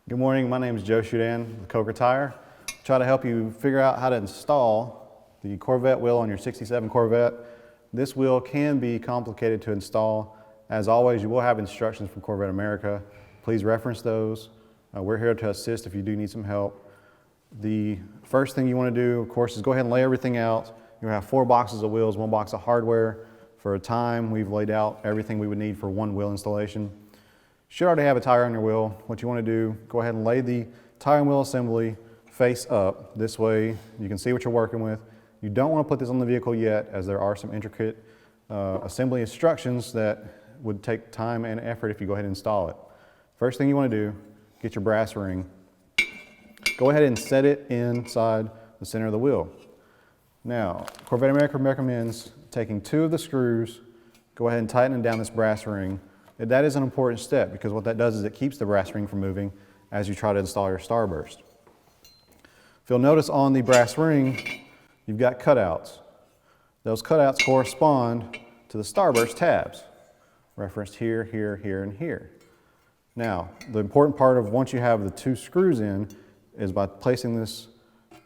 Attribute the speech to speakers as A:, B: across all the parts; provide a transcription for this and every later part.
A: Good morning, my name is Joe Shudan with Corvette Tire. I'll try to help you figure out how to install the Corvette wheel on your 67 Corvette. This wheel can be complicated to install. As always, you will have instructions from Corvette America. Please reference those. We're here to assist if you do need some help. The first thing you want to do, of course, is go ahead and lay everything out. You'll have 4 boxes of wheels, 1 box of hardware. For a time, we've laid out everything we would need for 1 wheel installation. Should already have a tire on your wheel. What you want to do, go ahead and lay the tire and wheel assembly face up. This way you can see what you're working with. You don't want to put this on the vehicle yet, as there are some intricate assembly instructions that would take time and effort if you go ahead and install it. First thing you want to do, get your brass ring. Go ahead and set it inside the center of the wheel. Now, Corvette America recommends taking 2 of the screws, go ahead and tightening down this brass ring. That is an important step because what that does is it keeps the brass ring from moving as you try to install your starburst. If you'll notice on the brass ring, you've got cutouts. Those cutouts correspond to the starburst tabs, referenced here, here, here, and here. Now, the important part of once you have the 2 screws in is by placing this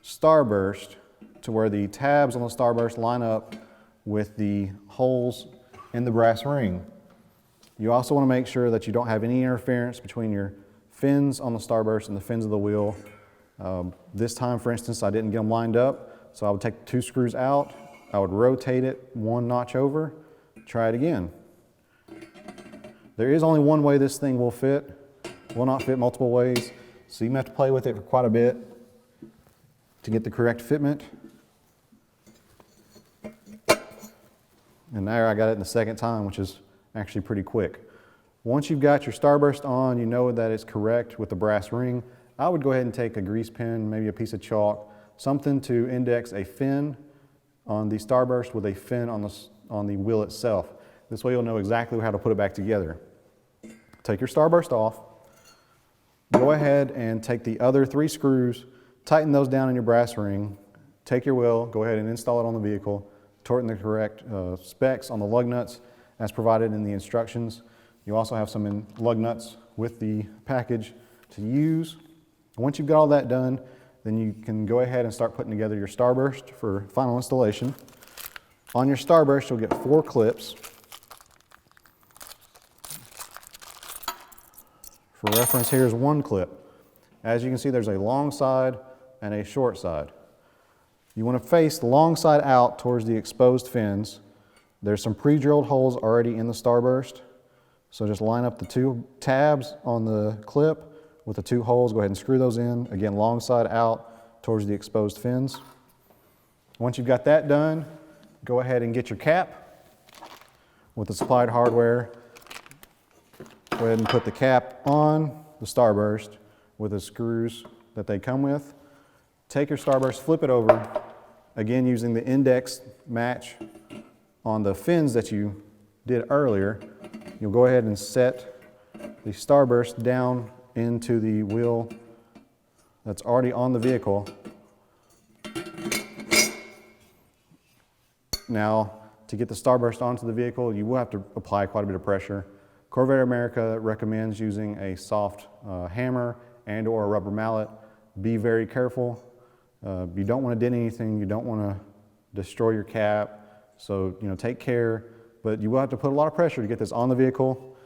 A: starburst to where the tabs on the starburst line up with the holes in the brass ring. You also want to make sure that you don't have any interference between your fins on the starburst and the fins of the wheel. This time, for instance, I didn't get them lined up, so I would take the 2 screws out, I would rotate it 1 notch over, try it again. There is only one way this thing will fit. It will not fit multiple ways, so you may have to play with it for quite a bit to get the correct fitment. And there I got it in the 2nd time, which is actually pretty quick. Once you've got your starburst on, you know that it's correct with the brass ring. I would go ahead and take a grease pen, maybe a piece of chalk, something to index a fin on the starburst with a fin on the wheel itself. This way you'll know exactly how to put it back together. Take your starburst off, go ahead and take the other 3 screws, tighten those down in your brass ring, take your wheel, go ahead and install it on the vehicle, torque the correct specs on the lug nuts as provided in the instructions. You also have some lug nuts with the package to use. Once you've got all that done, then you can go ahead and start putting together your starburst for final installation. On your starburst, you'll get 4 clips. For reference, here's 1 clip. As you can see, there's a long side and a short side. You want to face the long side out towards the exposed fins. There's some pre-drilled holes already in the starburst. So just line up the 2 tabs on the clip with the 2 holes. Go ahead and screw those in. Again, long side out towards the exposed fins. Once you've got that done, go ahead and get your cap with the supplied hardware. Go ahead and put the cap on the starburst with the screws that they come with. Take your starburst, flip it over, again using the index match on the fins that you did earlier. You'll go ahead and set the starburst down into the wheel that's already on the vehicle. Now, to get the starburst onto the vehicle, you will have to apply quite a bit of pressure. Corvette America recommends using a soft hammer and or a rubber mallet. Be very careful. You don't want to dent anything. You don't want to destroy your cap. So, take care, but you will have to put a lot of pressure to get this on the vehicle.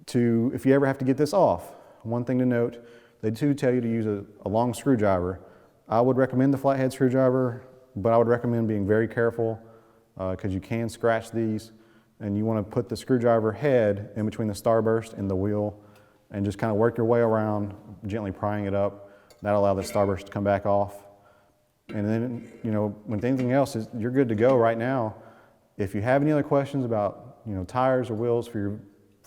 A: If you ever have to get this off, one thing to note, they do tell you to use a long screwdriver. I would recommend the flathead screwdriver, but I would recommend being very careful because you can scratch these, and you want to put the screwdriver head in between the starburst and the wheel and just kind of work your way around, gently prying it up. That'll allow the starburst to come back off. And then, with anything else, you're good to go right now. If you have any other questions about, tires or wheels for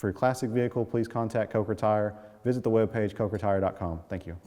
A: your classic vehicle, please contact Corvette Tire. Visit the webpage, corvettetire.com. Thank you.